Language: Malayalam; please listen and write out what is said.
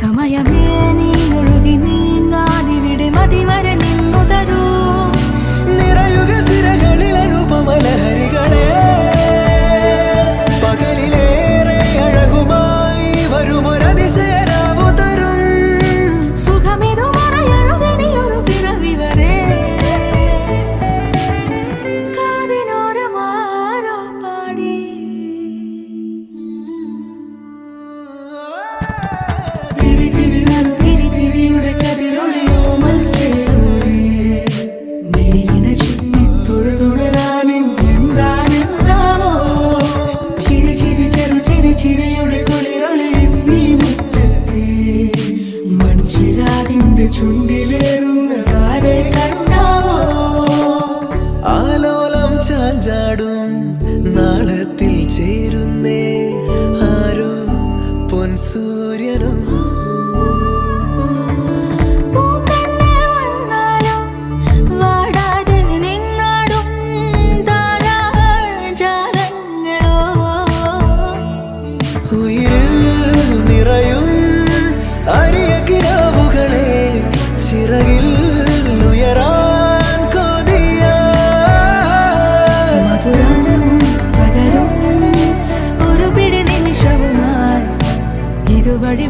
സമയമേ നീ ഒഴുകി നീങ്ങാതിവിടെ മതിവരെ നിന്നു തരൂ നിറയുക സിരകളിൽ അനുപമലഹരികളെ പകലിലേറെ അഴകുമായി വരുമൊരതിശയരാവു തരും സുഖമിതു മറയരുതെനിയൊരു പിറവി വരെ കാതിനോരമാരോ പാടി തിരി തിരി നറു തിരി തിരിയുടെ കതിരൊളിയോ മൽച്ചേരോടെ മിഴിയിണ ചുറ്റി തൊഴുതുണരാനെന്താണെന്താവോ ചിരി ചിരി ചെറു ചിരി ചിരിയുടെ കുളിരൊളി നീ മുറ്റത്തെ മൺചിരാതിന്റെ ചുണ്ടിലേറുന്നതാരെ കണ്ടാവോ ആലോലം ചാഞ്ചാടും നാളത്തിൽ ചേരുന്നേ ആരോ പൊൻസൂര്യനും പൂന്തന്നെ വന്നാലും വാടാതെ നിന്നാടും താരാജാലങ്ങളോ ഉയിരിൽ നിറയും അരിയ കിനാവുകളെ ചിറകിൽ ഉയരാൻ കൊതിയ മധുരം പകരും ഒരു പിടി നിമിഷവുമായി ഇതുവഴി